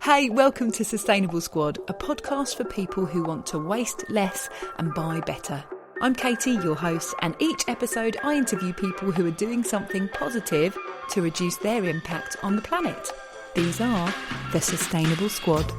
Hey, welcome to Sustainable Squad, a podcast for people who want to waste less and buy better. I'm Katie, your host, and each episode I interview people who are doing something positive to reduce their impact on the planet. These are the Sustainable Squad.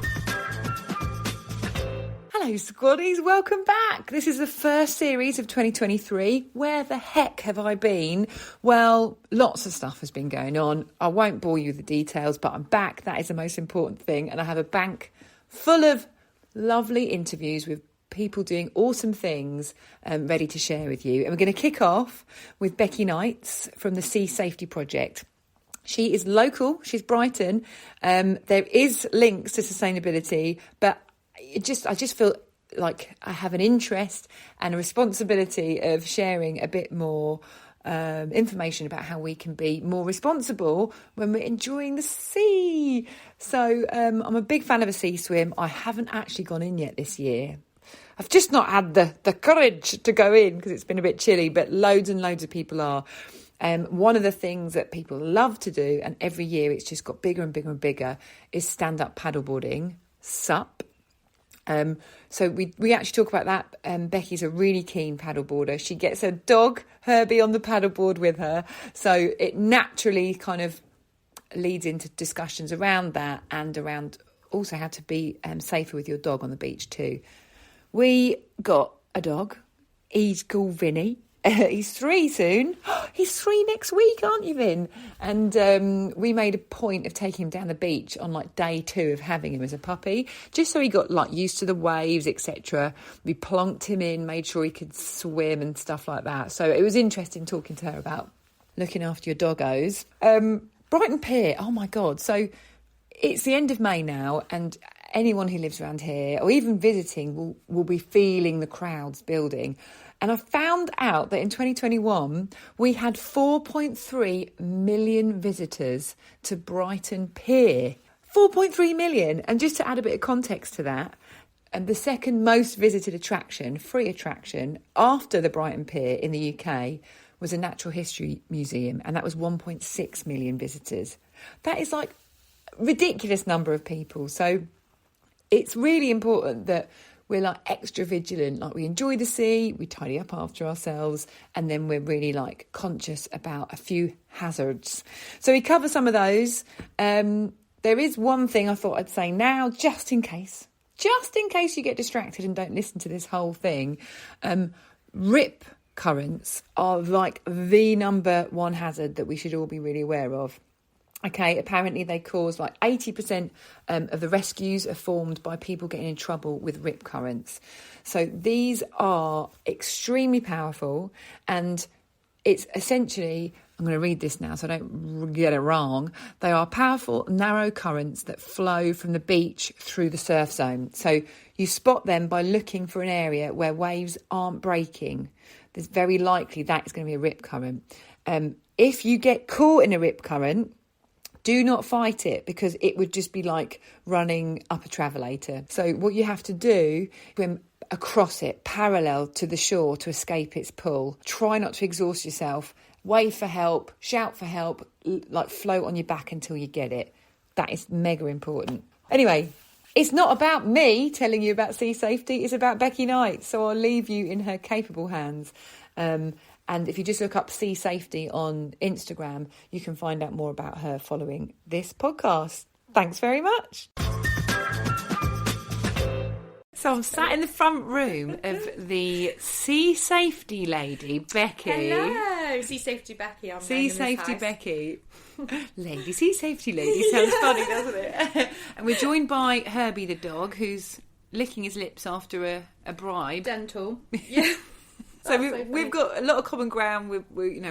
Hello Squaddies, welcome back. This is the first series of 2023. Where the heck have I been? Well, lots of stuff has been going on. I won't bore you with the details, but I'm back. That is the most important thing. And I have a bank full of lovely interviews with people doing awesome things ready to share with you. And we're going to kick off with Becky Knights from the Sea Safety Project. She is local, she's Brighton. There is links to sustainability, but I just feel like I have an interest and a responsibility of sharing a bit more information about how we can be more responsible when we're enjoying the sea. So I'm a big fan of a sea swim. I haven't actually gone in yet this year. I've just not had the courage to go in because it's been a bit chilly, but loads and loads of people are. One of the things that people love to do, and every year it's just got bigger and bigger and bigger, is stand-up paddleboarding, SUP. So we actually talk about that. Becky's a really keen paddleboarder. She gets her dog, Herbie, on the paddleboard with her. So it naturally kind of leads into discussions around that and around also how to be safer with your dog on the beach too. We got a dog. He's called Vinny. He's 3 soon. He's 3 next week, aren't you, Vin? And we made a point of taking him down the beach on like day 2 of having him as a puppy, just so he got like used to the waves, etc. We plonked him in, made sure he could swim and stuff like that. So it was interesting talking to her about looking after your doggos. Brighton Pier, oh my God. So it's the end of May now, and anyone who lives around here or even visiting will be feeling the crowds building. And I found out that in 2021, we had 4.3 million visitors to Brighton Pier. 4.3 million. And just to add a bit of context to that, and the second most visited attraction, free attraction, after the Brighton Pier in the UK was a natural history museum. And that was 1.6 million visitors. That is like a ridiculous number of people. So it's really important that we're like extra vigilant, like we enjoy the sea, we tidy up after ourselves, and then we're really like conscious about a few hazards. So we cover some of those. There is one thing I thought I'd say now, just in case you get distracted and don't listen to this whole thing. Rip currents are like the number one hazard that we should all be really aware of. Okay, apparently they cause like 80% of the rescues are formed by people getting in trouble with rip currents. So these are extremely powerful, and it's essentially, I'm going to read this now so I don't get it wrong. They are powerful, narrow currents that flow from the beach through the surf zone. So you spot them by looking for an area where waves aren't breaking. There's very likely that is going to be a rip current. If you get caught in a rip current, do not fight it, because it would just be like running up a travelator. So what you have to do, swim across it, parallel to the shore to escape its pull. Try not to exhaust yourself. Wave for help, shout for help, like float on your back until you get it. That is mega important. Anyway, it's not about me telling you about sea safety. It's about Becky Knight. So I'll leave you in her capable hands. And if you just look up Sea Safety on Instagram, you can find out more about her following this podcast. Thanks very much. So I'm sat in the front room of the Sea Safety lady, Becky. Hello, Sea Safety Becky. I'm Sea Safety Becky. Lady, Sea Safety lady. Sounds funny, doesn't it? And we're joined by Herbie the dog, who's licking his lips after a bribe. Dental. Yeah. So we've got a lot of common ground. We're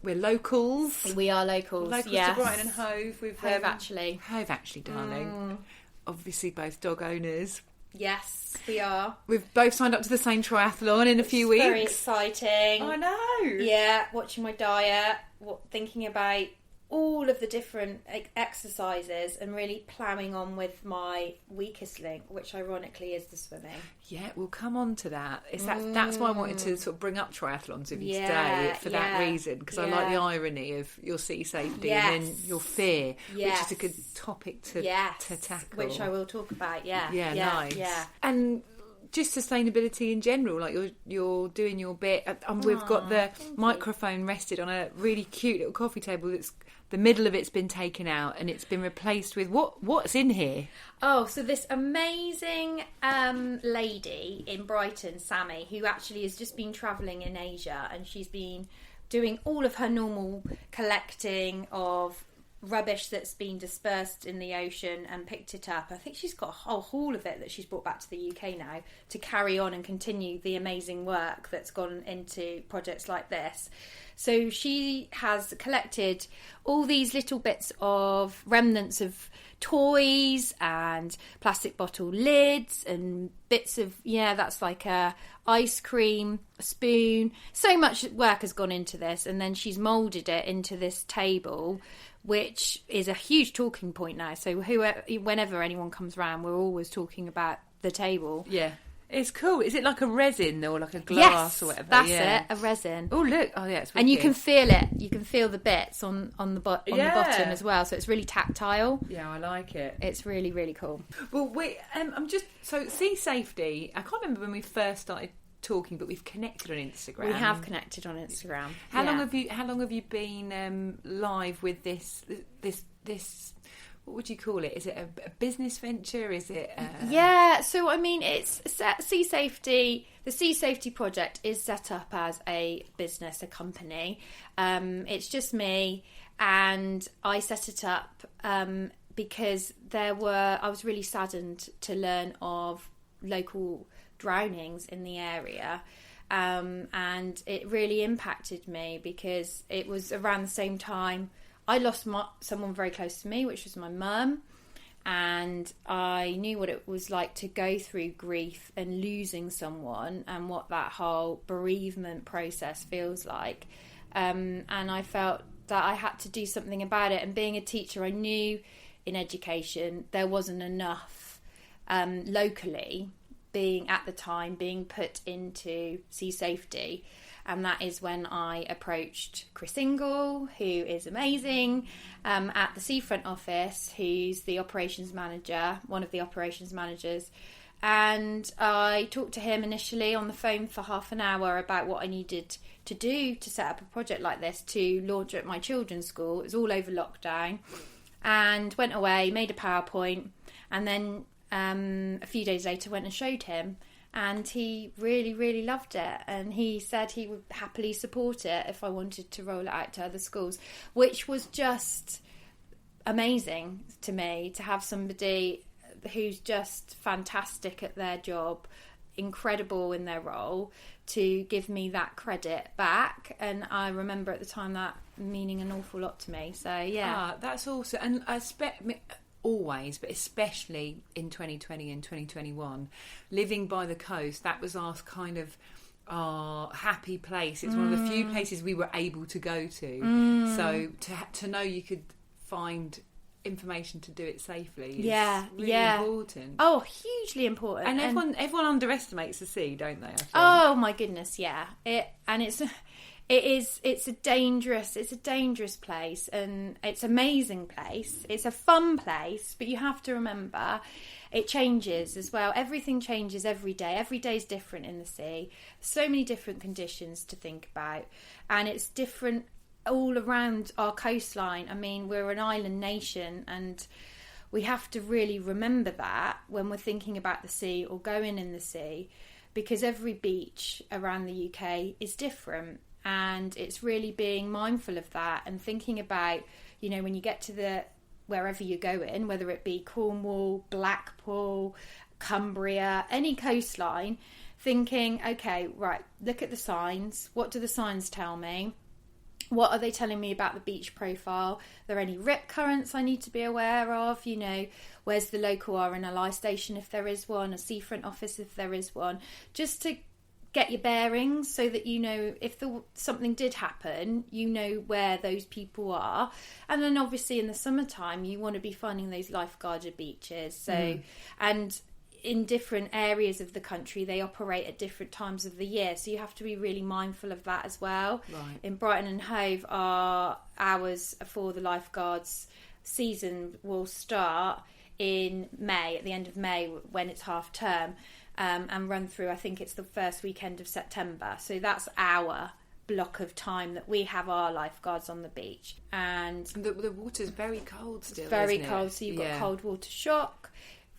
locals. We are locals. Yes. To Brighton and Hove. Hove actually, darling. Obviously, both dog owners. Yes, we are. We've both signed up to the same triathlon in a few weeks. Very exciting. I know. Yeah, watching my diet. Thinking about all of the different exercises and really ploughing on with my weakest link, which ironically is the swimming. Yeah, we'll come on to that. That's why I wanted to sort of bring up triathlons with you today, for that reason, because I like the irony of your sea safety and then your fear, which is a good topic to tackle. Which I will talk about, nice. Yeah. And just sustainability in general, like you're doing your bit. We've got the microphone rested on a really cute little coffee table that's the middle of it's been taken out and it's been replaced with what's in here? Oh, so this amazing lady in Brighton, Sammy, who actually has just been travelling in Asia, and she's been doing all of her normal collecting of rubbish that's been dispersed in the ocean and picked it up. I think she's got a whole haul of it that she's brought back to the UK now to carry on and continue the amazing work that's gone into projects like this. So she has collected all these little bits of remnants of toys and plastic bottle lids and bits of, that's like a ice cream, a spoon. So much work has gone into this, and then she's moulded it into this table, which is a huge talking point now. So whenever anyone comes around, we're always talking about the table. Yeah. It's cool. Is it like a resin or like a glass or whatever? That's it, a resin. Oh, look. Oh, yeah, it's wicked. And you can feel it. You can feel the bits on the bottom as well. So it's really tactile. Yeah, I like it. It's really, really cool. Well, so sea safety, I can't remember when we first started talking, but we've connected on Instagram. We have connected on Instagram. How long have you been live with this what would you call it? Is it a business venture? Is it so I mean, it's sea safety. The Sea Safety Project is set up as a business, a company. It's just me, and I set it up because I was really saddened to learn of local drownings in the area. And it really impacted me because it was around the same time I lost someone very close to me, which was my mum, and I knew what it was like to go through grief and losing someone and what that whole bereavement process feels like. And I felt that I had to do something about it. And being a teacher, I knew in education there wasn't enough locally being put into sea safety. And that is when I approached Chris Ingle, who is amazing, at the Seafront office, who's the operations manager, one of the operations managers. And I talked to him initially on the phone for half an hour about what I needed to do to set up a project like this to launch at my children's school. It was all over lockdown. And went away, made a PowerPoint, and then a few days later went and showed him. And he really, really loved it. And he said he would happily support it if I wanted to roll it out to other schools, which was just amazing to me, to have somebody who's just fantastic at their job, incredible in their role, to give me that credit back. And I remember at the time that meaning an awful lot to me. So, yeah. That's awesome. And I expect... always, but especially in 2020 and 2021, living by the coast, that was our kind of happy place. It's one of the few places we were able to go to. So to know you could find information to do it safely is really important. Oh, hugely important. And everyone underestimates the sea, don't they? I think. Oh my goodness, yeah. It's a dangerous place, and it's an amazing place. It's a fun place, but you have to remember it changes as well. Everything changes every day. Every day is different in the sea. So many different conditions to think about, and it's different all around our coastline. I mean, we're an island nation, and we have to really remember that when we're thinking about the sea or going in the sea, because every beach around the UK is different. And it's really being mindful of that and thinking about, when you get to wherever you're going, whether it be Cornwall, Blackpool, Cumbria, any coastline, thinking, okay, right, look at the signs. What do the signs tell me? What are they telling me about the beach profile? Are there any rip currents I need to be aware of? Where's the local RNLI station if there is one, a seafront office if there is one, just to get your bearings so that you know if something did happen, you know where those people are. And then obviously in the summertime, you want to be finding those lifeguarded beaches. So, and in different areas of the country, they operate at different times of the year. So you have to be really mindful of that as well. Right. In Brighton and Hove, our hours for the lifeguards season will start in May, at the end of May, when it's half term. And run through, I think it's the first weekend of September. So that's our block of time that we have our lifeguards on the beach. And the water's very cold still, very isn't it? cold, so you've got cold water shock.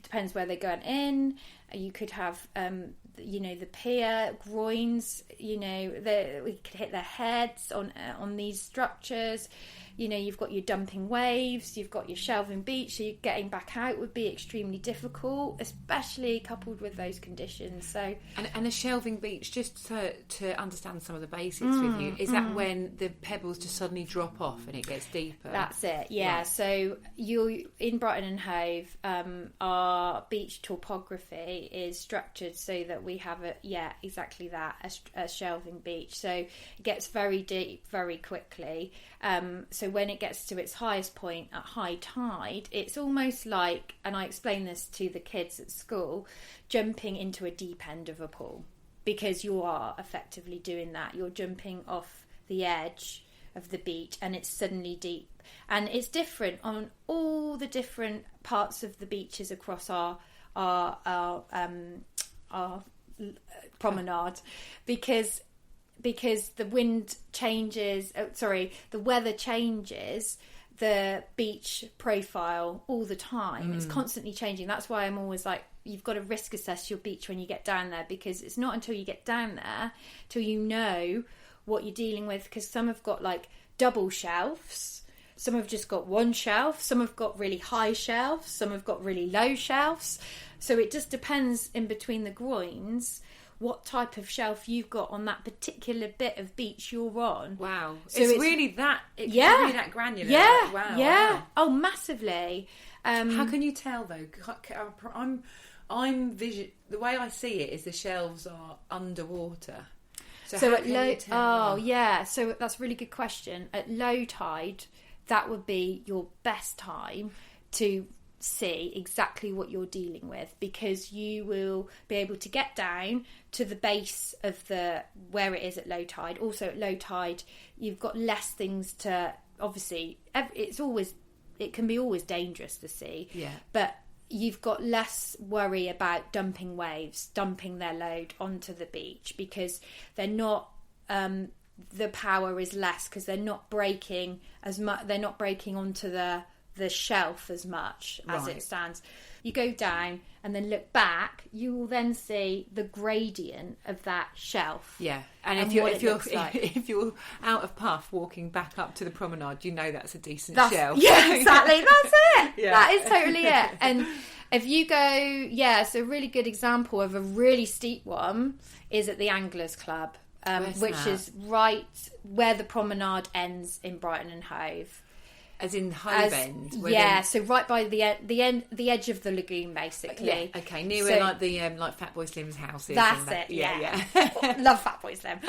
Depends where they're going in. You could have, the pier, groins, we could hit their heads on these structures. You've got your dumping waves, you've got your shelving beach, so you're getting back out would be extremely difficult, especially coupled with those conditions. So, and a shelving beach, just to understand some of the basics with you, is that when the pebbles just suddenly drop off and it gets deeper? That's it, yeah. Right. So you in Brighton and Hove, our beach topography is structured so that we have exactly that, a shelving beach. So it gets very deep very quickly. So when it gets to its highest point at high tide, it's almost like, and I explain this to the kids at school, jumping into a deep end of a pool, because you are effectively doing that. You're jumping off the edge of the beach and it's suddenly deep. And it's different on all the different parts of the beaches across our promenade, because the wind changes, the weather changes the beach profile all the time. It's constantly changing. That's why I'm always like, you've got to risk assess your beach when you get down there, because it's not until you get down there till you know what you're dealing with, because some have got like double shelves, some have just got one shelf, some have got really high shelves, some have got really low shelves. So it just depends in between the groins what type of shelf you've got on that particular bit of beach you're on. Wow. So it's really that, really that granular. Yeah. Wow. Yeah. Wow. Oh, massively. How can you tell though? The way I see it is the shelves are underwater. So how at can low, you tell? So that's a really good question. At low tide, that would be your best time to see exactly what you're dealing with, because you will be able to get down to the base of where it is at low tide. Also at low tide, you've got less things to, obviously it can be always dangerous to see, but you've got less worry about dumping waves, dumping their load onto the beach, because they're not the power is less, because they're not breaking as much, they're not breaking onto the shelf as much as it stands. You go down and then look back, you will then see the gradient of that shelf. Yeah, and if you're out of puff walking back up to the promenade, you know that's a decent shelf. Yeah, exactly. That's it. Yeah. That is totally it. And if you go, so a really good example of a really steep one is at the Anglers Club, which is right where the promenade ends in Brighton and Hove. As in Hove End? So right by the edge of the lagoon, basically. Yeah, okay, near where like Fatboy Slim's house is. That's it, yeah. Love Fatboy Slim.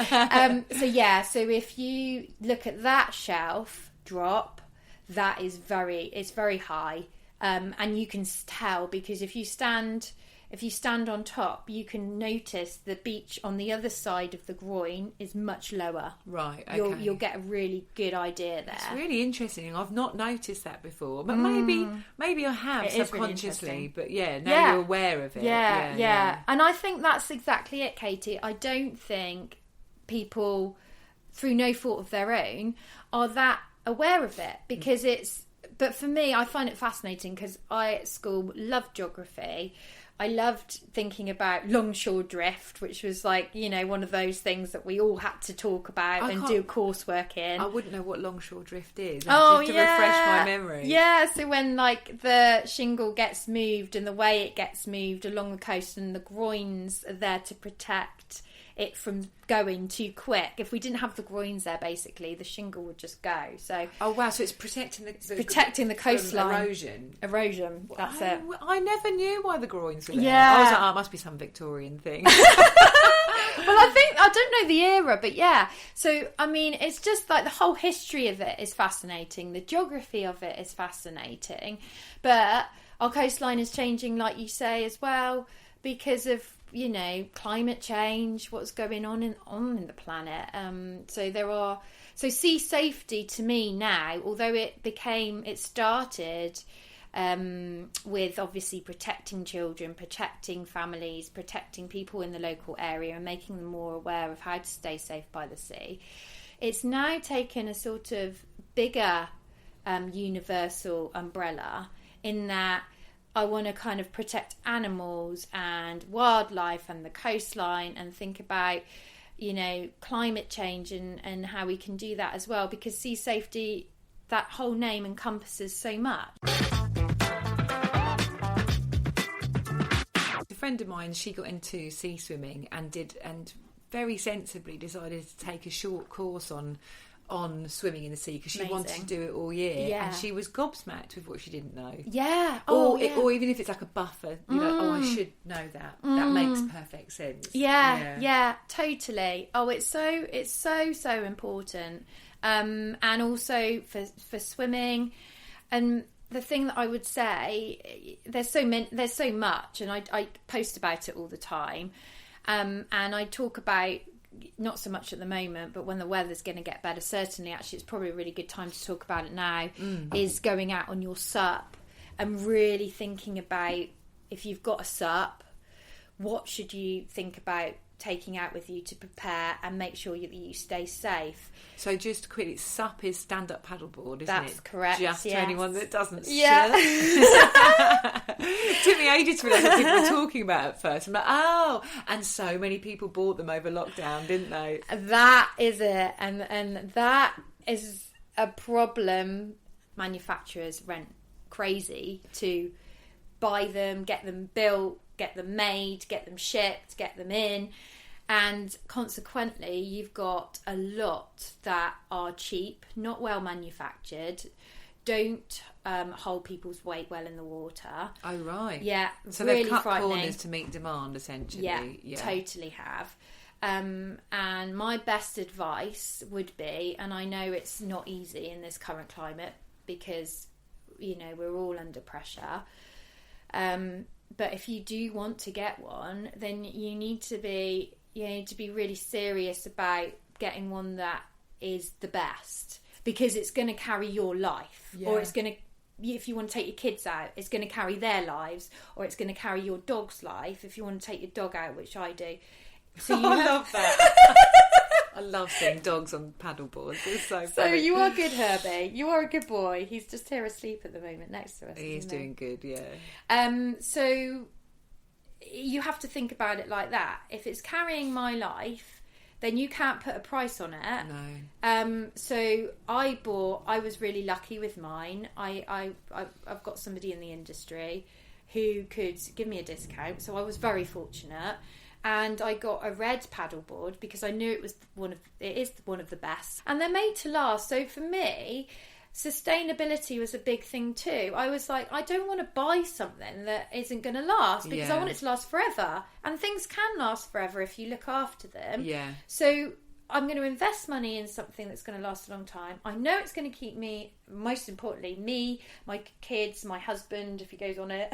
So if you look at that shelf drop, that is it's very high. And you can tell, because if you stand on top, you can notice the beach on the other side of the groin is much lower. Right, okay. You'll get a really good idea there. It's really interesting. I've not noticed that before, but maybe I have subconsciously. Really, but now you're aware of it. Yeah. And I think that's exactly it, Katie. I don't think people, through no fault of their own, are that aware of it, because but for me, I find it fascinating, because I at school loved geography. I loved thinking about longshore drift, which was like, one of those things that we all had to talk about and do coursework in. I wouldn't know what longshore drift is. To refresh my memory. Yeah, so when the shingle gets moved and the way it gets moved along the coast, and the groins are there to protect it from going too quick. If we didn't have the groins there, basically the shingle would just go. So so it's protecting the coastline, erosion. That's it. I never knew why the groins were there. Yeah, I was like, it must be some Victorian thing. I don't know the era, but yeah. So, I mean, it's just like the whole history of it is fascinating. The geography of it is fascinating. But our coastline is changing, like you say, as well, because of, you know, climate change, what's going on in the planet. So sea safety to me now, although it started with obviously protecting children, protecting families, protecting people in the local area and making them more aware of how to stay safe by the sea. It's now taken a sort of bigger universal umbrella in that I want to kind of protect animals and wildlife and the coastline and think about, you know, climate change and how we can do that as well, because sea safety, that whole name encompasses so much. A friend of mine, she got into sea swimming and very sensibly decided to take a short course on swimming in the sea because she wanted to do it all year. Yeah. And she was gobsmacked with what she didn't know. Yeah. Or even if it's like a buffer, you know, I should know that. That makes perfect sense. Yeah, totally. Oh, it's so important. And also for swimming. And the thing that I would say, there's so much, and I post about it all the time. And I talk about, not so much at the moment, but when the weather's going to get better, certainly, actually, it's probably a really good time to talk about it now, is going out on your SUP and really thinking about, if you've got a SUP, what should you think about taking out with you to prepare and make sure that you stay safe. So just quickly, SUP is stand-up paddleboard, isn't it? That's correct, Just to anyone that doesn't. Yeah. It took me ages to realise what people were talking about at first. I'm like, oh, and so many people bought them over lockdown, didn't they? That is it, and that is a problem. Manufacturers went crazy to buy them, get them built, get them made, get them shipped, get them in, and consequently you've got a lot that are cheap, not well manufactured, don't hold people's weight well in the water. Oh right. Yeah. So really they've cut frightening. corners to meet demand, essentially. Yeah, totally have. And my best advice would be, and I know it's not easy in this current climate because, you know, we're all under pressure. But if you do want to get one, then you need to be really serious about getting one that is the best, because it's going to carry your life, or it's going to, if you want to take your kids out, it's going to carry their lives, or it's going to carry your dog's life if you want to take your dog out, which I do. So I love that. I love seeing dogs on paddleboards. It's so funny. So you are good, Herbie. You are a good boy. He's just here asleep at the moment next to us. He's doing good, yeah. So you have to think about it like that. If it's carrying my life, then you can't put a price on it. No. So I was really lucky with mine. I've got somebody in the industry who could give me a discount, so I was very fortunate. And I got a red paddleboard because I knew it is one of the best, and they're made to last. So for me, sustainability was a big thing too. I was like, I don't want to buy something that isn't going to last, because I want it to last forever, and things can last forever if you look after them. Yeah. So I'm going to invest money in something that's going to last a long time. I know it's going to keep me, most importantly, me, my kids, my husband, if he goes on it,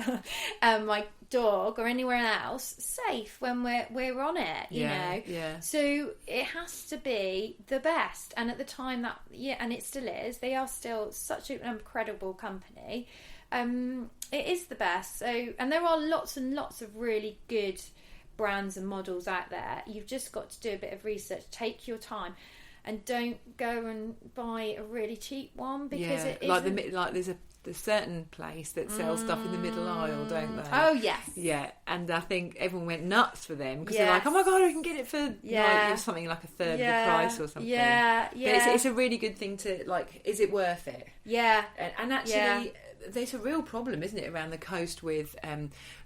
my dog, or anyone else, safe when we're on it, you know? Yeah. So it has to be the best. And at the time and it still is, they are still such an incredible company. It is the best. So, and there are lots and lots of really good brands and models out there. You've just got to do a bit of research, take your time, and don't go and buy a really cheap one, because it isn't. Like there's a certain place that sells stuff in the middle aisle, don't they? Oh yes. Yeah, and I think everyone went nuts for them because they're like, oh my god, I can get it for something like a third of the price or something. Yeah. But it's a really good thing to, like, is it worth it? Yeah. And actually, there's a real problem, isn't it, around the coast with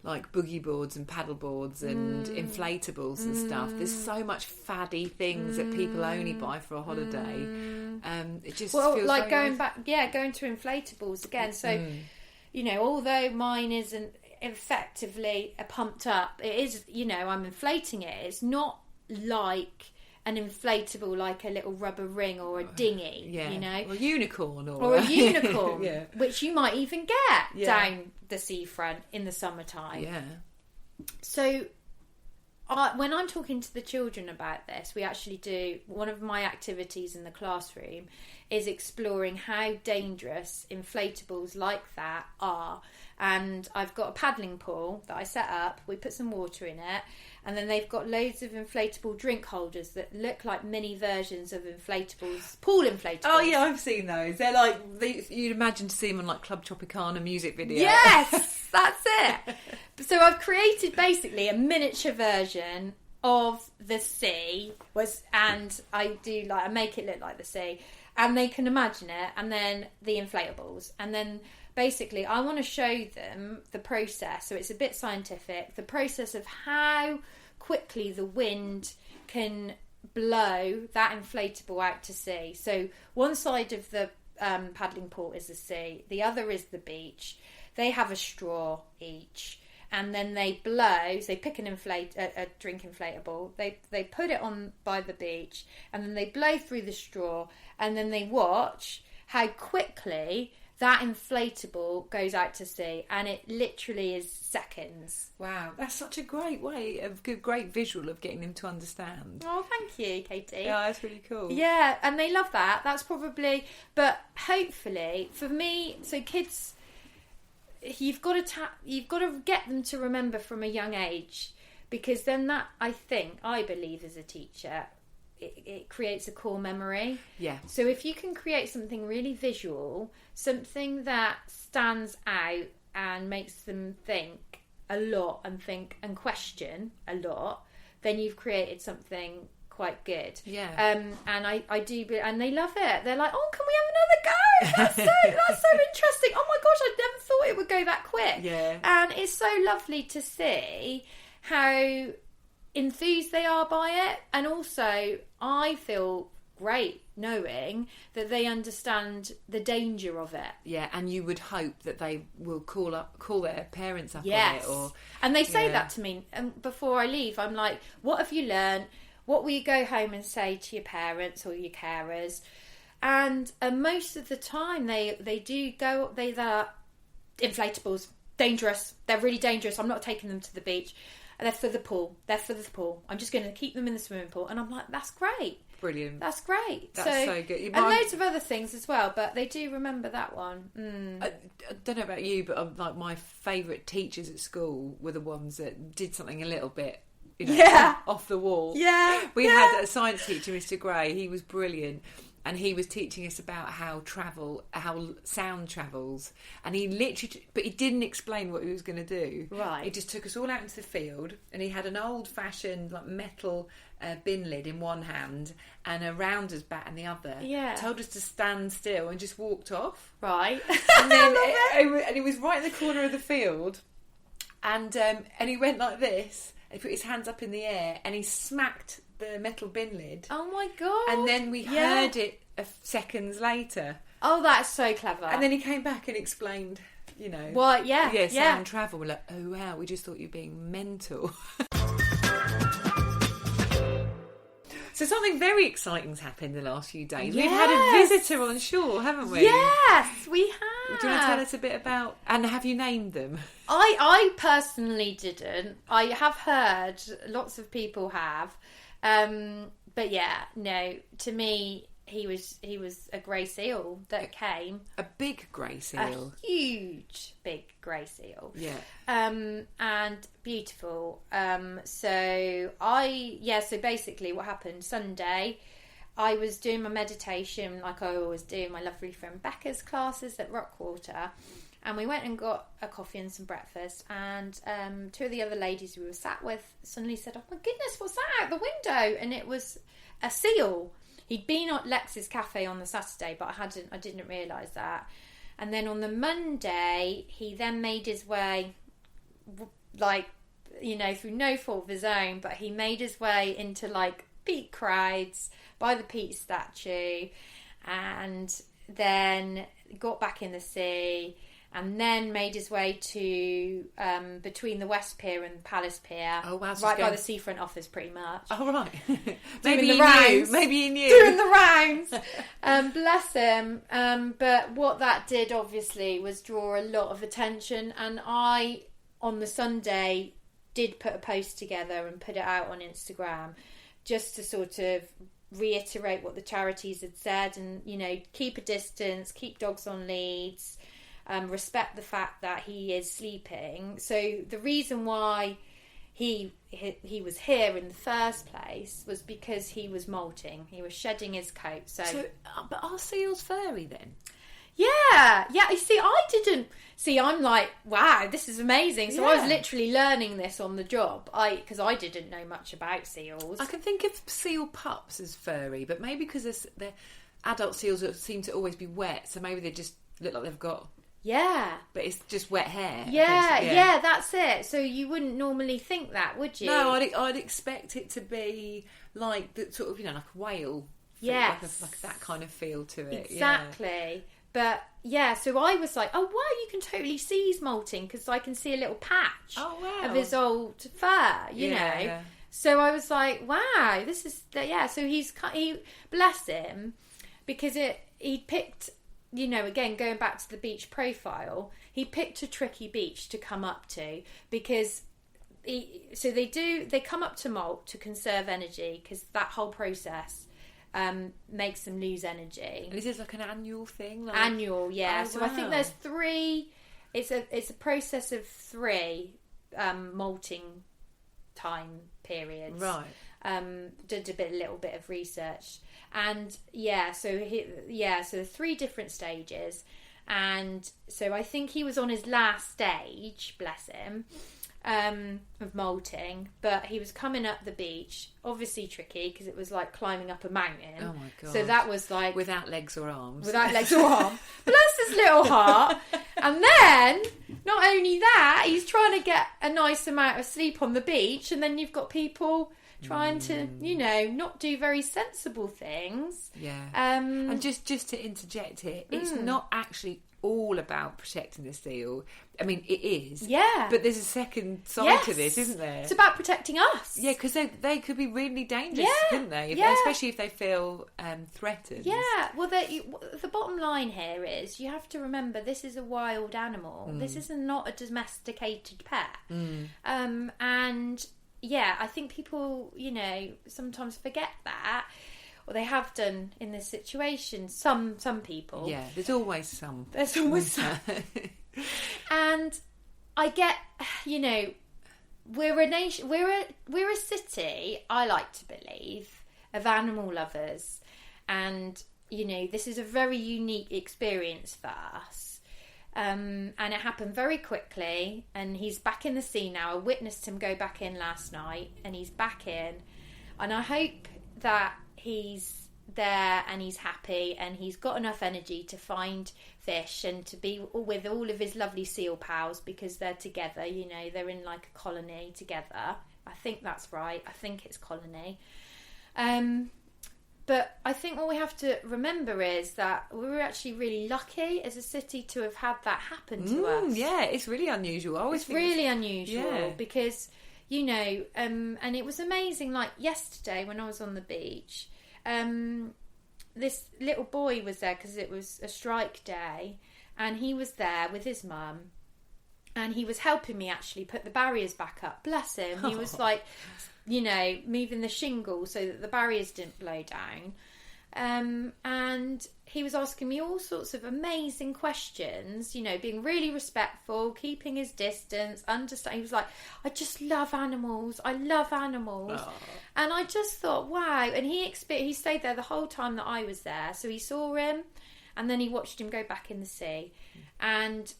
like boogie boards and paddle boards and inflatables and stuff. There's so much faddy things that people only buy for a holiday. It just feels like going going to inflatables again. So, you know, although mine isn't effectively pumped up, it is, you know, I'm inflating it. It's not like an inflatable, like a little rubber ring or a dinghy, you know, or a unicorn, or a unicorn, yeah. which you might even get down the seafront in the summertime. Yeah. So when I'm talking to the children about this, we actually do, one of my activities in the classroom is exploring how dangerous inflatables like that are. And I've got a paddling pool that I set up, we put some water in it, and then they've got loads of inflatable drink holders that look like mini versions of inflatables, pool inflatables. Oh yeah, I've seen those. They're like, you'd imagine to see them on like Club Tropicana music video. Yes, that's it. So I've created basically a miniature version of the sea, and I make it look like the sea, and they can imagine it, and then the inflatables, and then basically I want to show them the process, so it's a bit scientific, the process of how quickly the wind can blow that inflatable out to sea. So one side of the paddling pool is the sea, the other is the beach. They have a straw each, and then they blow. So they pick a drink inflatable. They put it on by the beach, and then they blow through the straw, and then they watch how quickly that inflatable goes out to sea, and it literally is seconds. Wow, that's such a great way, great visual of getting them to understand. Oh, thank you, Katie. Yeah, that's really cool. Yeah, and they love that. That's probably, but hopefully for me, so kids, you've got to get them to remember from a young age, because then that, I believe as a teacher, it creates a core memory. Yeah. So if you can create something really visual, something that stands out and makes them think a lot and question a lot, then you've created something quite good. Yeah. And I do, and they love it. They're like, oh, can we have another go? That's so interesting. Oh my gosh, I never thought it would go that quick. Yeah. And it's so lovely to see how enthused they are by it, and also I feel great knowing that they understand the danger of it. Yeah, and you would hope that they will call their parents up yes. on it, and they say that to me, and before I leave I'm like, what have you learned? What will you go home and say to your parents or your carers? And most of the time they do go, they're inflatables, dangerous, they're really dangerous, I'm not taking them to the beach. They're for the pool. I'm just going to keep them in the swimming pool. And I'm like, that's great. Brilliant. That's great. That's so good. And loads of other things as well, but they do remember that one. I don't know about you, but like my favourite teachers at school were the ones that did something a little bit, off the wall. Yeah. We had a science teacher, Mr. Gray. He was brilliant. And he was teaching us about how sound travels. And he but he didn't explain what he was going to do. Right. He just took us all out into the field, and he had an old-fashioned like metal bin lid in one hand and a rounder's bat in the other. Yeah. Told us to stand still and just walked off. Right. And then and he was right in the corner of the field, and he went like this. He put his hands up in the air and he smacked the metal bin lid. Oh my God. And then we heard it seconds later. Oh, that's so clever. And then he came back and explained, What? Yeah. Yeah, sound travel. We're like, oh wow, we just thought you were being mental. So something very exciting's happened in the last few days. Yes. We've had a visitor on shore, haven't we? Yes, we have. Do you want to tell us a bit about... And have you named them? I personally didn't. I have heard, lots of people have. But yeah, no, to me, he was a grey seal that came. A big grey seal. A huge, big grey seal. Yeah. And beautiful. So basically what happened Sunday, I was doing my meditation like I always do, my lovely friend Becca's classes at Rockwater. And we went and got a coffee and some breakfast, and two of the other ladies we were sat with suddenly said, oh my goodness, what's that out the window? And it was a seal. He'd been at Lex's Cafe on the Saturday, but I didn't realise that. And then on the Monday, he then made his way, through no fault of his own, but he made his way into peat crowds by the Peat statue, and then got back in the sea. and then made his way to between the West Pier and Palace Pier. Oh, wow. Right by the seafront office, pretty much. Oh, right. Maybe he knew. Doing the rounds. Bless him. But what that did, obviously, was draw a lot of attention. And I, on the Sunday, did put a post together and put it out on Instagram just to sort of reiterate what the charities had said and, keep a distance, keep dogs on leads, respect the fact that he is sleeping. So the reason why he was here in the first place was because he was molting. He was shedding his coat. So but are seals furry then? Yeah. You see, I didn't see. I'm like, wow, this is amazing. So I was literally learning this on the job. Because I didn't know much about seals. I can think of seal pups as furry, but maybe because they're adult seals that seem to always be wet, so maybe they just look like they've got. Yeah. But it's just wet hair. Yeah, that's it. So you wouldn't normally think that, would you? No, I'd expect it to be like the sort of, like a whale. Yes. Like that kind of feel to it. Exactly. Yeah. But yeah, so I was like, oh wow, you can totally see he's molting because I can see a little patch of his old fur, you know. Yeah. So I was like, wow, this is, so he bless him, because he picked, again, going back to the beach profile, he picked a tricky beach to come up to because they come up to molt to conserve energy because that whole process makes them lose energy. And is this like an annual thing? Annual, yeah. Oh, so wow. I think there's 3. It's a process of 3 molting time periods. Right. Did a little bit of research, and so the 3 different stages, and so I think he was on his last stage, bless him, of molting, but he was coming up the beach, obviously tricky because it was like climbing up a mountain. Oh my god! So that was like without legs or arms. Bless his little heart. And then not only that, he's trying to get a nice amount of sleep on the beach, and then you've got people trying to, not do very sensible things. Yeah. And just to interject here, it's not actually all about protecting the seal. I mean, it is. Yeah. But there's a second side to this, isn't there? It's about protecting us. Yeah, because they could be really dangerous, couldn't they? Especially if they feel threatened. Yeah. Well, the bottom line here is you have to remember this is a wild animal. This is not a domesticated pet. And I think people, sometimes forget that. Or they have done in this situation. Some people. Yeah, there's always some. There's always some. And I get, we're a nation, we're a city, I like to believe, of animal lovers. And, this is a very unique experience for us. And it happened very quickly. And he's back in the sea now. I witnessed him go back in last night. And he's back in. And I hope that he's there and he's happy and he's got enough energy to find fish and to be with all of his lovely seal pals because they're together, they're in like a colony together. I think that's right. I think it's colony. But I think what we have to remember is that we were actually really lucky as a city to have had that happen to us. Yeah, it's really unusual. It's really unusual because, and it was amazing. Like yesterday when I was on the beach, this little boy was there because it was a strike day, and he was there with his mum, and he was helping me actually put the barriers back up. Bless him. He was like, moving the shingle so that the barriers didn't blow down. And he was asking me all sorts of amazing questions, being really respectful, keeping his distance, understand. He was like, I just love animals. I love animals. Oh. And I just thought, wow. And he stayed there the whole time that I was there. So he saw him and then he watched him go back in the sea and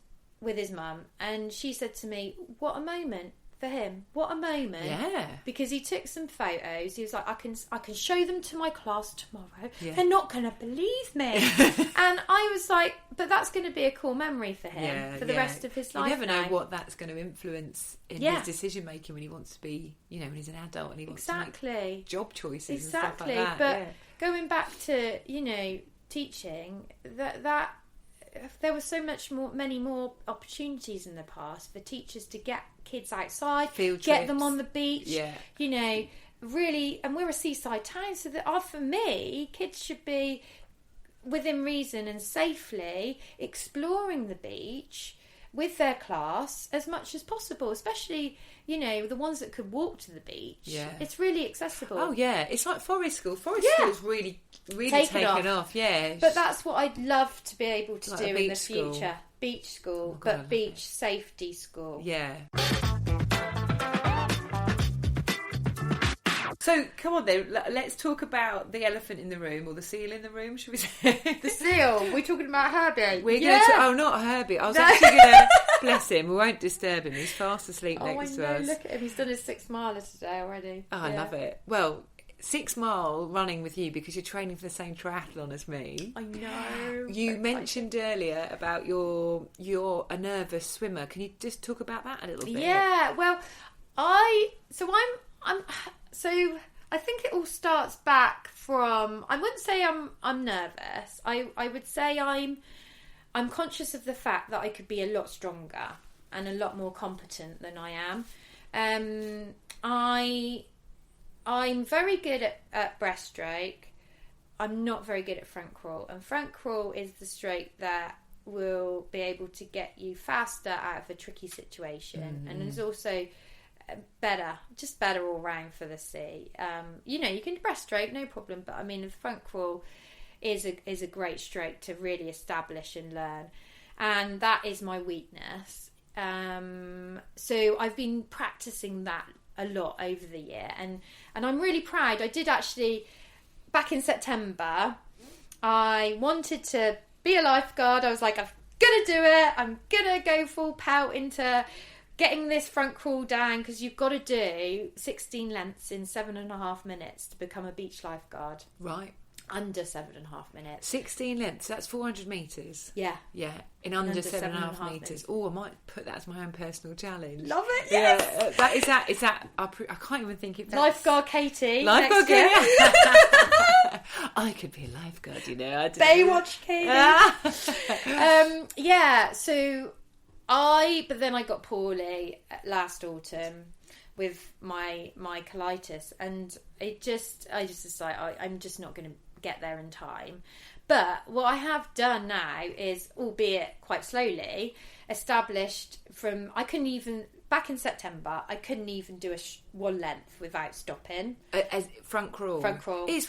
with his mum. And she said to me, what a moment. For him, what a moment! Yeah, because he took some photos. He was like, "I can show them to my class tomorrow. Yeah. They're not going to believe me." And I was like, "But that's going to be a cool memory for him for the rest of his life." You never know what that's going to influence in his decision making when he wants to be, when he's an adult and he wants to make job choices and stuff like that. But going back to teaching, that there were many more opportunities in the past for teachers to get kids outside, Field get trips. them on the beach. Yeah. You know, really, and we're a seaside town, so that for me, kids should be within reason and safely exploring the beach with their class as much as possible, especially, you know, the ones that could walk to the beach. Yeah. It's really accessible. Oh, yeah. It's like forest school. Forest school's really Taken taken off. Yeah. But that's what I'd love to be able to Like do a in the beach school. future. Beach school, Oh, God, I but love beach safety school. Yeah. So, come on then, let's talk about the elephant in the room, or the seal in the room, should we say? The seal. We're talking about Herbie. We're going to... Oh, not Herbie. I was actually going to... Bless him. We won't disturb him. He's fast asleep next to us. Look at him. He's done his 6 miler today already. Oh, I love it. Well, 6 mile running with you because you're training for the same triathlon as me. I know. You mentioned earlier about you're a nervous swimmer. Can you just talk about that a little bit? Yeah. Well, I think it all starts back from. I wouldn't say I'm nervous. I would say I'm conscious of the fact that I could be a lot stronger and a lot more competent than I am. I'm very good at breaststroke. I'm not very good at front crawl. And front crawl is the stroke that will be able to get you faster out of a tricky situation. And it's also better all round for the sea. You know, you can breaststroke, no problem. But I mean, the front crawl is a great stroke to really establish and learn. And that is my weakness. So I've been practicing that a lot over the year, and I'm really proud. I did actually, back in September, I wanted to be a lifeguard. I was like, I'm gonna do it. I'm gonna go full pelt into getting this front crawl down, because you've got to do 16 lengths in 7.5 minutes to become a beach lifeguard. Right. Under 7.5 minutes. 16 lengths, that's 400 metres. Yeah. Yeah, in under 7.5 7.5 metres. minutes. Oh, I might put that as my own personal challenge. Love it, yes! Yeah, is that, I can't even think if that's... Lifeguard Katie. Lifeguard next year. Katie. I could be a lifeguard, you know. I don't know. Baywatch Katie. Yeah, so but then I got poorly last autumn with my colitis, and I just decided I'm just not going to get there in time. But what I have done now is, albeit quite slowly, established from, back in September, I couldn't even do one length without stopping. As front crawl. Front crawl. It's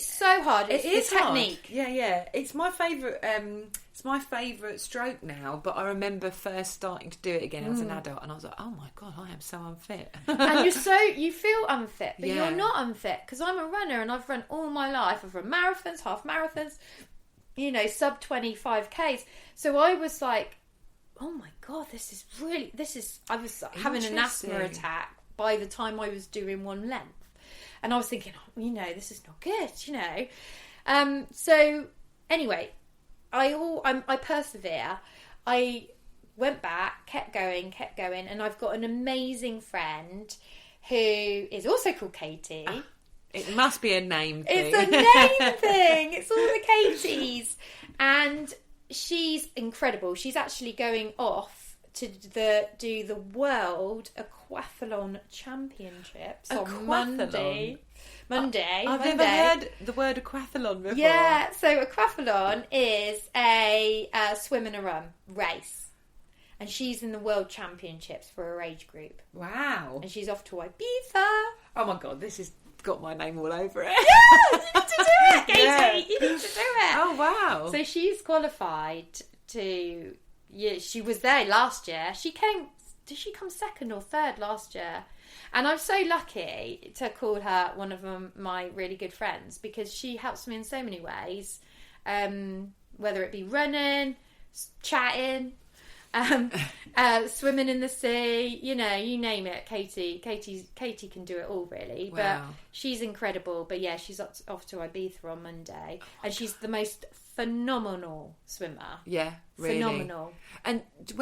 so hard. It's the technique. Hard. Yeah. It's my favourite. It's my favourite stroke now. But I remember first starting to do it again as an adult, and I was like, "Oh my god, I am so unfit." And you feel unfit, but Yeah. you're not unfit, because I'm a runner and I've run all my life. I've run marathons, half marathons, you know, sub 25Ks. So I was like, oh my god, I was having an asthma attack by the time I was doing one length, and I was thinking, oh, you know, this is not good, you know. So anyway, I persevere. I went back, kept going, and I've got an amazing friend who is also called Katie. It must be a name thing. It's a name thing. It's all the Katies, and she's incredible. She's actually going off to do the World Aquathlon Championships on Monday. I've never heard the word aquathlon before. Yeah, so aquathlon is a swim and a run race, and she's in the World Championships for her age group. Wow. And she's off to Ibiza. Oh my god, this has got my name all over it. Yeah, you need to do it, Katie. Yeah. You need to do it. Oh wow. So she's qualified to. Yeah, she was there last year. Did she come second or third last year? And I'm so lucky to call her one of my really good friends, because she helps me in so many ways, whether it be running, chatting, swimming in the sea, you know, you name it. Katie can do it all, really. Wow. But she's incredible. But yeah, she's off to Ibiza on Monday, and she's the most phenomenal swimmer. Yeah, really. Phenomenal. And do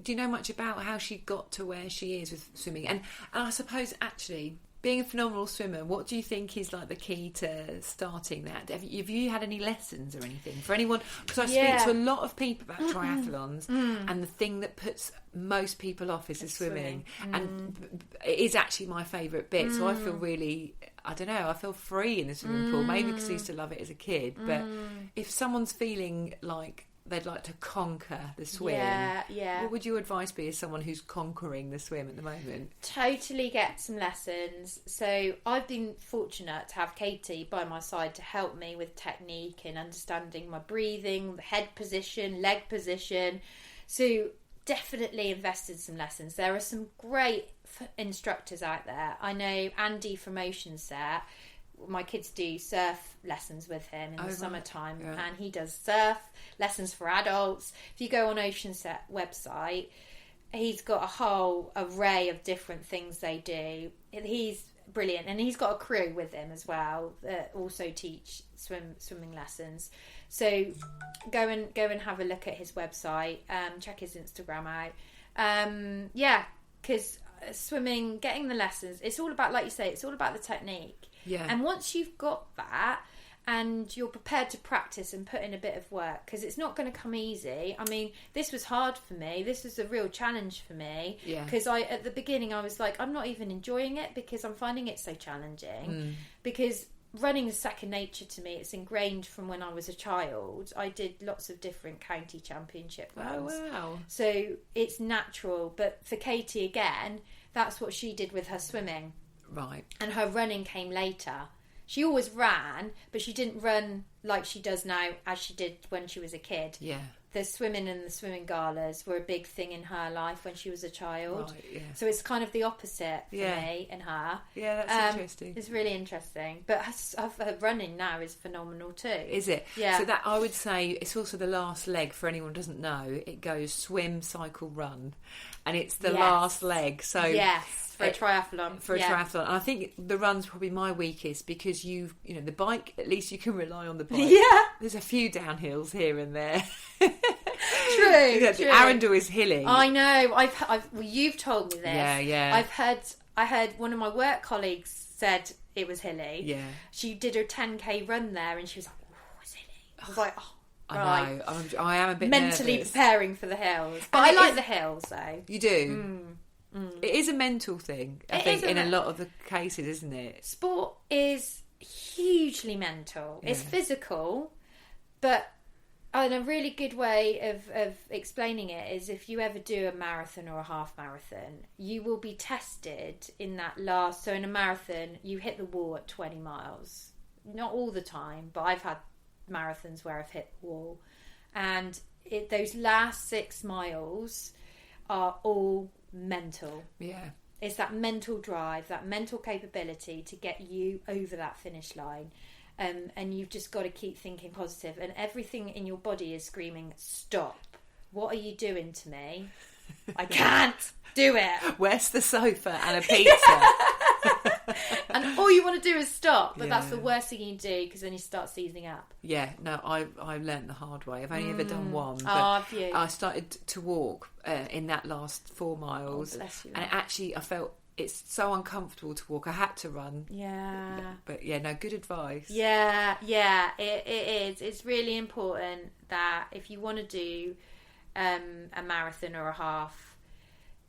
you know much about how she got to where she is with swimming? And I suppose, actually, being a phenomenal swimmer, what do you think is like the key to starting that? Have you had any lessons or anything for anyone? Because I speak to a lot of people about triathlons, and the thing that puts most people off is the swimming. And it is actually my favourite bit. So I feel really, I don't know, I feel free in the swimming pool. Maybe because I used to love it as a kid. But if someone's feeling like they'd like to conquer the swim, what would your advice be as someone who's conquering the swim at the moment? Totally get some lessons. So I've been fortunate to have Katie by my side to help me with technique and understanding my breathing, the head position, leg position. So definitely invested some lessons. There are some great instructors out there. I know Andy from Ocean Set. My kids do surf lessons with him in the summertime, and he does surf lessons for adults. If you go on Ocean Set website, he's got a whole array of different things they do. He's brilliant, and he's got a crew with him as well that also teach swimming lessons. So go and have a look at his website. Check his Instagram out. Because swimming, getting the lessons, it's all about, like you say, it's all about the technique. Yeah. And once you've got that and you're prepared to practice and put in a bit of work, because it's not going to come easy. I mean, this was hard for me. This was a real challenge for me. Yeah. Because at the beginning I was like, I'm not even enjoying it because I'm finding it so challenging. Because running is second nature to me. It's ingrained from when I was a child. I did lots of different county championship runs. Oh, wow. So it's natural. But for Katie, again, that's what she did with her swimming. Right. And her running came later. She always ran, but she didn't run like she does now as she did when she was a kid. Yeah. The swimming and the swimming galas were a big thing in her life when she was a child. Right, yeah. So it's kind of the opposite for me and her. Yeah, that's interesting. It's really interesting. But her running now is phenomenal too. Is it? Yeah. So that, I would say, it's also the last leg for anyone who doesn't know. It goes swim, cycle, run. And it's the last leg. So for a triathlon. For a triathlon. And I think the run's probably my weakest because the bike, at least you can rely on the bike. Yeah. There's a few downhills here and there. True. True. Arundel is hilly. I know. Well, you've told me this. Yeah. I heard one of my work colleagues said it was hilly. Yeah. She did her 10k run there and she was like, oh, it's hilly. I was like, oh. I know. I am a bit mentally nervous. preparing for the hills. But I like the hills though. You do? It is a mental thing, I think, in a lot of the cases, isn't it? Sport is hugely mental. It's physical, but and a really good way of explaining it is if you ever do a marathon or a half marathon, you will be tested in that last... So in a marathon, you hit the wall at 20 miles. Not all the time, but I've had marathons where I've hit the wall. And those last 6 miles are all mental. Yeah. It's that mental drive, that mental capability to get you over that finish line. And you've just got to keep thinking positive. And everything in your body is screaming, stop. What are you doing to me? I can't do it. Where's the sofa and a pizza? And all you want to do is stop. But that's the worst thing you can do because then you start seizing up. Yeah, no, I learnt the hard way. I've only ever done one. But have you? I started to walk in that last 4 miles. Oh, bless you. And actually, I felt it's so uncomfortable to walk. I had to run. Yeah. But yeah, no, good advice. Yeah, it is. It's really important that if you want to do a marathon or a half,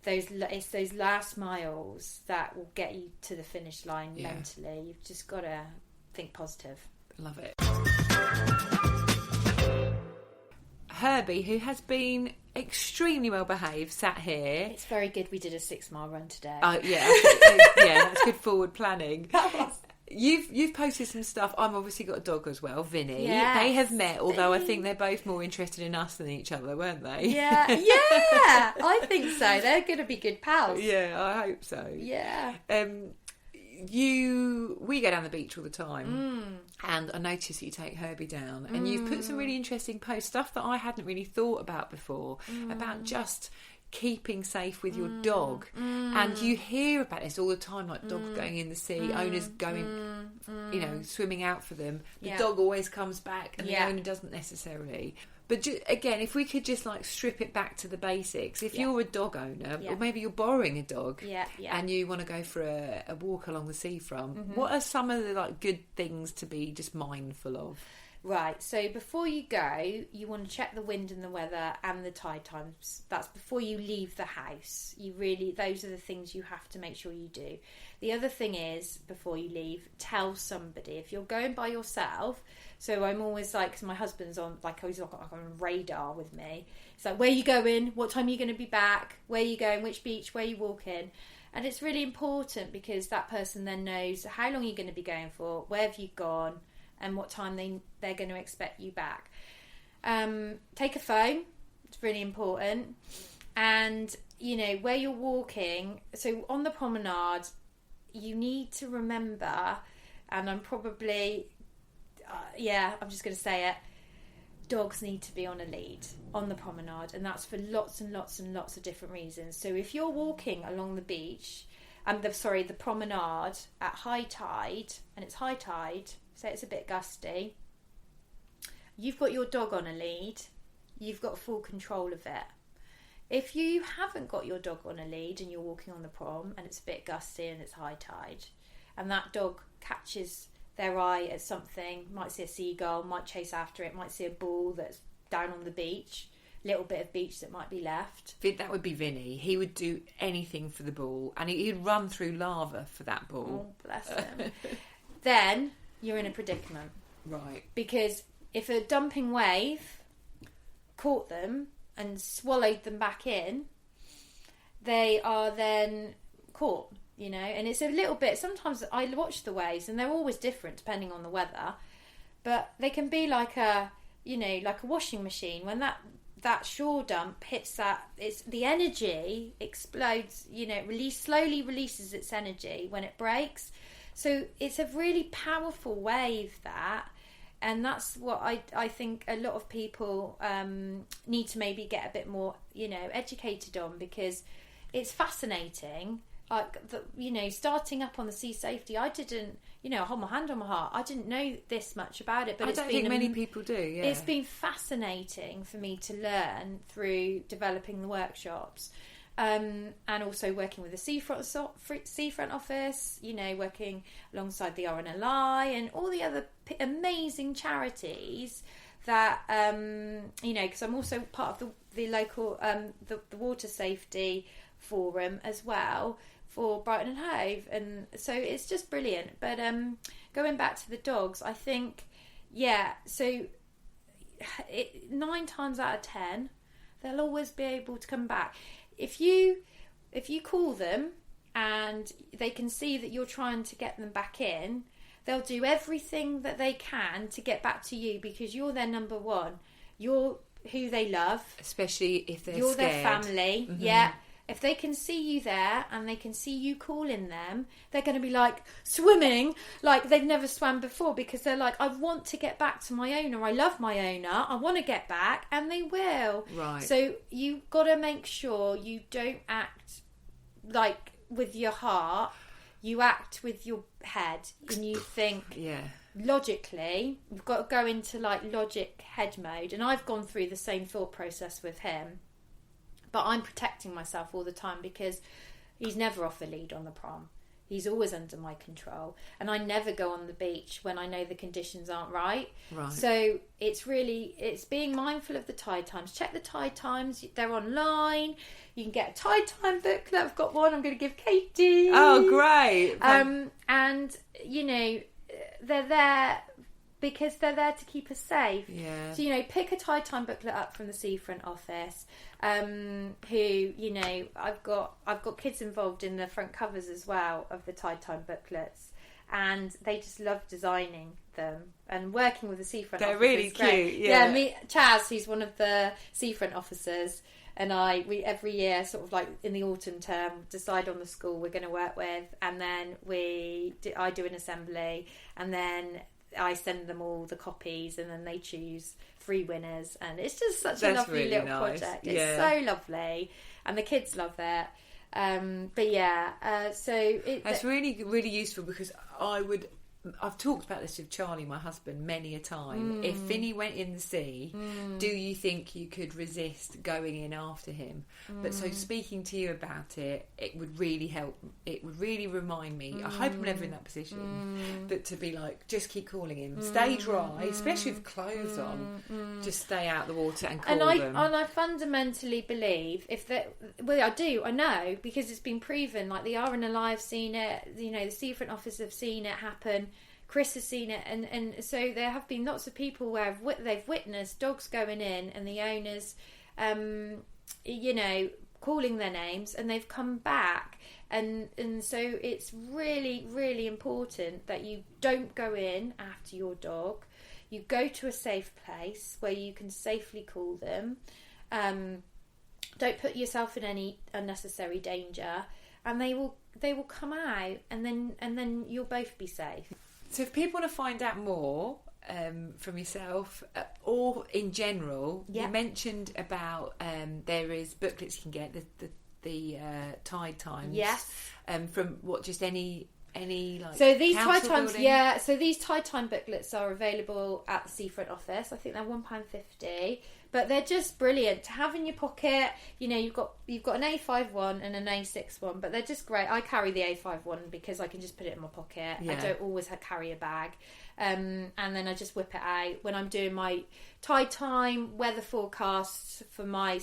it's those last miles that will get you to the finish line mentally. You've just got to think positive. Love it. Herbie, who has been extremely well behaved, sat here. It's very good we did a 6-mile run today. Yeah, that's good forward planning. That was. You've posted some stuff. I've obviously got a dog as well, Vinny. Yes, they have met, although I think they're both more interested in us than each other, weren't they? Yeah, I think so. They're going to be good pals. Yeah, I hope so. Yeah. We go down the beach all the time, and I notice that you take Herbie down, and you've put some really interesting posts, stuff that I hadn't really thought about before, about just keeping safe with your dog. And you hear about this all the time, like dogs going in the sea, owners going, swimming out for them. The dog always comes back and the owner doesn't necessarily. But again, if we could just like strip it back to the basics. If you're a dog owner, or maybe you're borrowing a dog, and you want to go for a walk along the seafront, what are some of the like good things to be just mindful of? Right, so before you go, you want to check the wind and the weather and the tide times. That's before you leave the house. Those are the things you have to make sure you do. The other thing is, before you leave, tell somebody. If you're going by yourself, so I'm always like, because my husband's on, like, he's like on radar with me. It's like, where are you going? What time are you going to be back? Where are you going? Which beach? Where are you walking? And it's really important because that person then knows how long you're going to be going for, where have you gone, and what time they're going to expect you back. Take a phone. It's really important. And, where you're walking, so on the promenade, you need to remember, and I'm probably, I'm just going to say it, dogs need to be on a lead on the promenade, and that's for lots and lots and lots of different reasons. So if you're walking along the beach, the promenade at high tide, and it's high tide, so it's a bit gusty, you've got your dog on a lead, you've got full control of it. If you haven't got your dog on a lead and you're walking on the prom and it's a bit gusty and it's high tide, and that dog catches their eye at something, might see a seagull, might chase after it, might see a bull that's down on the beach, little bit of beach that might be left. That would be Vinny. He would do anything for the bull, and he'd run through lava for that bull. Oh, bless him. Then you're in a predicament. Right. Because if a dumping wave caught them and swallowed them back in, they are then caught, and it's a little bit, sometimes I watch the waves and they're always different depending on the weather, but they can be like a washing machine. When that shore dump hits it's the energy explodes, it slowly releases its energy when it breaks. So it's a really powerful wave, and that's what I think a lot of people need to maybe get a bit more, educated on, because it's fascinating. Like, starting up on the sea safety, I didn't, hold my hand on my heart, I didn't know this much about it. But I don't think many people do, yeah. It's been fascinating for me to learn through developing the workshops. And also working with the seafront office, working alongside the RNLI and all the other amazing charities that, because I'm also part of the local, the water safety forum as well for Brighton Hove. And so it's just brilliant. But going back to the dogs, I think, so 9 times out of 10, they'll always be able to come back. If you call them and they can see that you're trying to get them back in, they'll do everything that they can to get back to you, because you're their number one. You're who they love. Especially if they're You're scared. Their family. Mm-hmm. Yeah. If they can see you there and they can see you calling them, they're going to be like swimming like they've never swam before, because they're like, I want to get back to my owner. I love my owner. I want to get back, and they will. Right. So you've got to make sure you don't act like with your heart. You act with your head, and you think logically. You've got to go into like logic head mode. And I've gone through the same thought process with him. But I'm protecting myself all the time, because he's never off a lead on the prom. He's always under my control. And I never go on the beach when I know the conditions aren't right. Right. So it's being mindful of the tide times. Check the tide times. They're online. You can get a tide time booklet. I've got one I'm going to give Katie. Oh, great. And, they're there because they're there to keep us safe. Yeah. So, pick a tide time booklet up from the seafront office. Who, I've got kids involved in the front covers as well of the tide time booklets, and they just love designing them and working with the seafront. They're officers really is great. cute. Yeah. Chaz, who's one of the seafront officers, and we every year, sort of like in the autumn term, decide on the school we're going to work with, and then I do an assembly, and then I send them all the copies, and then they choose 3 winners, and it's just such a That's lovely really little nice. project. Yeah. It's so lovely, and the kids love it. But yeah, so That's really, really useful, because I've talked about this with Charlie, my husband, many a time. If Vinny went in the sea, do you think you could resist going in after him? But so speaking to you about it, it would really help. It would really remind me. I hope I'm never in that position, but to be like, just keep calling him, stay dry, especially with clothes on. Just stay out the water and call them. And I fundamentally believe I know, because it's been proven. Like the RNLI have seen it, the seafront officers have seen it happen. Chris has seen it, and so there have been lots of people where they've witnessed dogs going in, and the owners, calling their names, and they've come back, and so it's really, really important that you don't go in after your dog. You go to a safe place where you can safely call them. Don't put yourself in any unnecessary danger, and they will come out, and then you'll both be safe. So if people want to find out more from yourself, or in general, you mentioned about there is booklets you can get, the tide times. Yes. From what, just any like. So these tide building? times, so these tide time booklets are available at the seafront office. I think they're £1.50, but they're just brilliant to have in your pocket. You've got an A5 one and an A6 one, but they're just great. I carry the A5 one because I can just put it in my pocket. Yeah. I don't always carry a bag, and then I just whip it out when I'm doing my tide time weather forecasts for my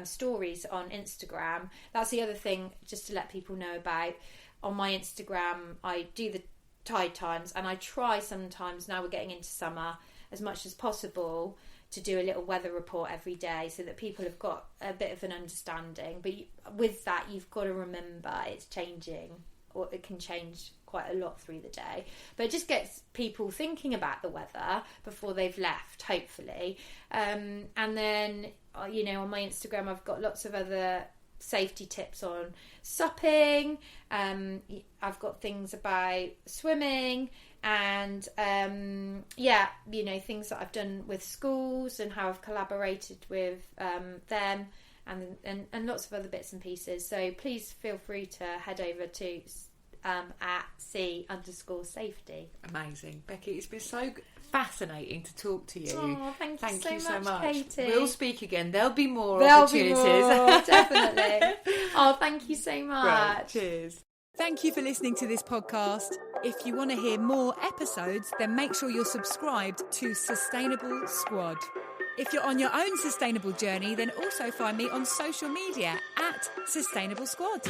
stories on Instagram. That's the other thing, just to let people know about. On my Instagram, I do the tide times, and I try sometimes, now we're getting into summer, as much as possible, to do a little weather report every day, so that people have got a bit of an understanding. But with that, you've got to remember it's changing, or it can change quite a lot through the day. But it just gets people thinking about the weather before they've left, hopefully. And then, on my Instagram, I've got lots of other safety tips on supping. I've got things about swimming, and things that I've done with schools and how I've collaborated with them, and lots of other bits and pieces. So please feel free to head over to at C_safety. Amazing, Becky. It's been so fascinating to talk to you. Oh, thank you so much, Katie. We'll speak again. There'll be more Be opportunities. more, definitely. Oh, thank you so much. Right, cheers. Thank you for listening to this podcast. If you want to hear more episodes, then make sure you're subscribed to Sustainable Squad. If you're on your own sustainable journey, then also find me on social media at Sustainable Squad.